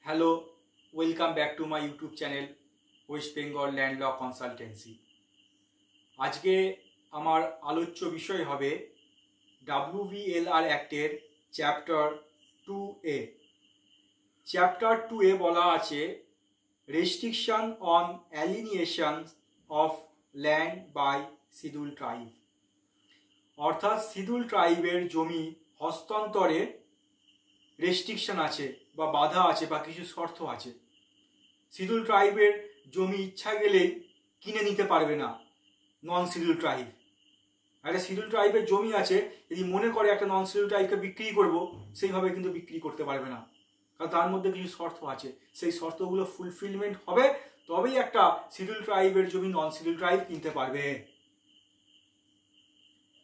Hello, welcome back to my YouTube channel West Bengal land law consultancy. আজকে আমার আলোচ্য বিষয় হবে WBLR অ্যাক্টের chapter 2A। Chapter 2A বলা আছে restriction on alienation of land by schedule tribe, অর্থাৎ শিডিউল ট্রাইবের জমি হস্তান্তরে রেস্ট্রিকশন আছে বা বাধা আছে বা কিছু শর্ত আছে। শিডিউল ট্রাইবের জমি ইচ্ছা গেলেই কিনে নিতে পারবে না নন শিডিউল ট্রাইব। একটা শিডিউল ট্রাইবের জমি আছে, যদি মনে করে একটা নন শিডিউল ট্রাইবকে বিক্রি করব, সেইভাবে কিন্তু বিক্রি করতে পারবে না, কারণ তার মধ্যে কিছু শর্ত আছে। সেই শর্তগুলো ফুলফিলমেন্ট হবে তবেই একটা শিডিউল ট্রাইবের জমি নন শিডিউল ট্রাইব কিনতে পারবে,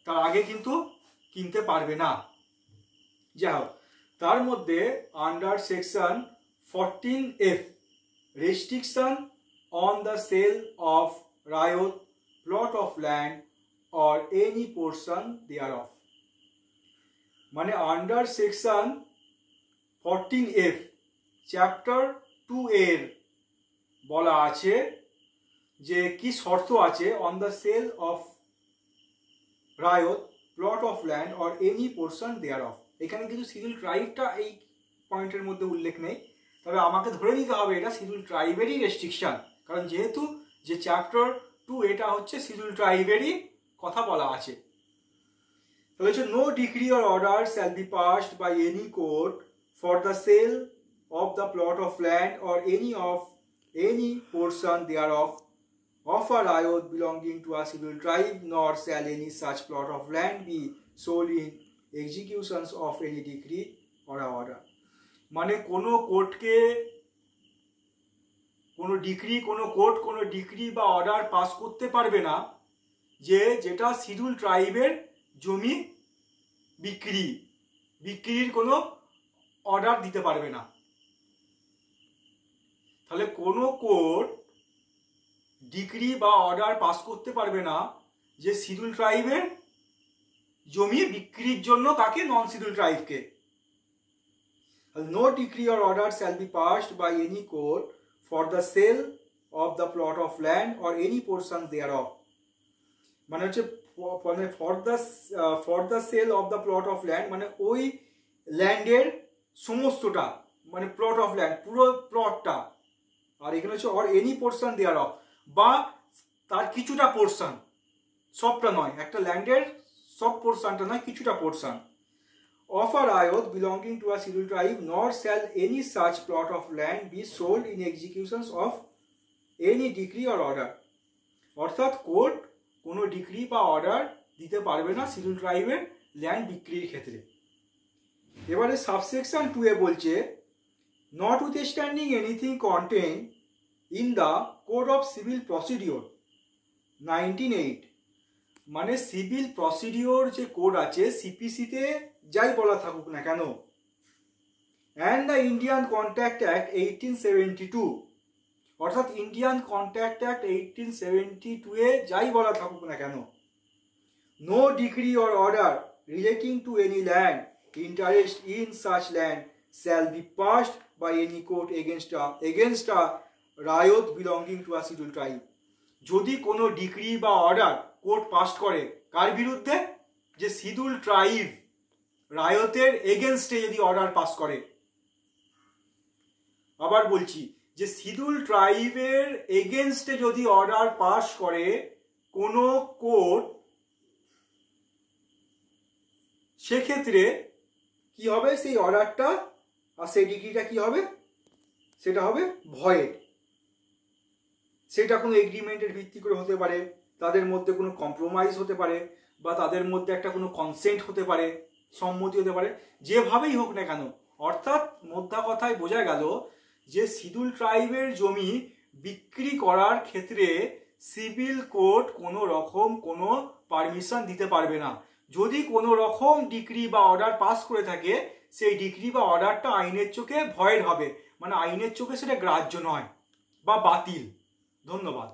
তার আগে কিন্তু কিনতে পারবে না। যাই হোক, তার মধ্যে under section 14F restriction on the sale of raiyat plot of land or any portion thereof, মানে আন্ডার সেকশন 14F চ্যাপ্টার 2 এর বলা আছে যে কি শর্ত আছে on the sale of raiyat plot of land or any portion thereof. এখানে কিন্তু শিডিউল ট্রাইবটা এই পয়েন্টের মধ্যে উল্লেখ নেই, তবে আমাকে ধরে নিতে হবে এটা শিডিউল ট্রাইবেরই রেস্ট্রিকশন, কারণ যেহেতু যে চ্যাপ্টার 2 এটা হচ্ছে শিডিউল ট্রাইবেরই কথা বলা আছে। তাহলে হচ্ছে no decree or order shall be passed by any court for the sale of the plot of land or any portion thereof of a riot belonging to a scheduled tribe, nor shall any such plot of land be sold in executions of any decree or order। মানে কোনো কোর্টকে কোনো decree বা order pass করতে পারবে না যে যেটা শিডিউল ট্রাইবের জমি বিক্রির কোনো অর্ডার দিতে পারবে না। তাহলে কোনো কোর্ট ডিক্রি বা অর্ডার পাস করতে পারবে না যে শিডিউল ট্রাইবের জমি বিক্রির জন্য তাকে নন শিডিউল ট্রাইবকে। No decree or order shall be passed by any court for the sale of the plot of land or any portion thereof, মানে হচ্ছে for the sale of the plot of land মানে ওই ল্যান্ডের সমস্তটা, মানে plot of land পুরো প্লটটা, আর এখানে হচ্ছে অর এনি পোর্শন দেয়ারঅফ বা তার কিছুটা পোর্শন, সবটা নয়, একটা ল্যান্ডের সব পোর্শনটা নয়, কিছুটা portion. Of a raiyat belonging to a schedule tribe nor shall any such plot of land be sold in executions of any decree or order, অর্থাৎ কোর্ট কোনো ডিক্রি বা অর্ডার দিতে পারবে না শিডিউল ট্রাইবের ল্যান্ড বিক্রির ক্ষেত্রে। এবারে সাবসেকশন 2 এ বলছে notwithstanding anything contain in the code of civil procedure 1908, মানে সিভিল প্রসিডিওর যে কোড আছে সিপিসিতে যাই বলা থাকুক না কেন, and the Indian contract act 1872, অর্থাৎ ইন্ডিয়ান কন্ট্রাক্ট অ্যাক্ট 1872 এ যাই বলা থাকুক না কেন, no decree or order relating to any land interest in such land shall be passed by any court against a raiyat belonging to a schedule tribe. যদি কোনো decree বা order court pass করে কার বিরুদ্ধে, যে শিডিউল ট্রাইব রায়তের এগেনস্টে যদি order pass করে, আবার বলছি যে শিডিউল ট্রাইবের এগেনস্টে যদি অর্ডার পাস করে কোনো কোর্ট, সেক্ষেত্রে কি হবে, সেই অর্ডারটা আর সেই ডিক্রিটা কি হবে, সেটা হবে ভয়েড। সেটা কোনো এগ্রিমেন্টের ভিত্তি করে হতে পারে, তাদের মধ্যে কোনো কম্প্রোমাইজ হতে পারে, বা তাদের মধ্যে একটা কোনো কনসেন্ট হতে পারে, সম্মতি হতে পারে, যেভাবেই হোক না কেন। অর্থাৎ মোদ্দা কথায় বোঝা গেল যে শিডিউল ট্রাইবের জমি বিক্রি করার ক্ষেত্রে সিভিল কোর্ট কোনো রকম কোনো পারমিশন দিতে পারবে না। যদি কোনো রকম ডিক্রি বা অর্ডার পাস করে থাকে, সেই ডিক্রি বা অর্ডারটা আইনের চোখে ভয়েড হবে, মানে আইনের চোখে সেটা গ্রাহ্য নয় বা বাতিল। ধন্যবাদ।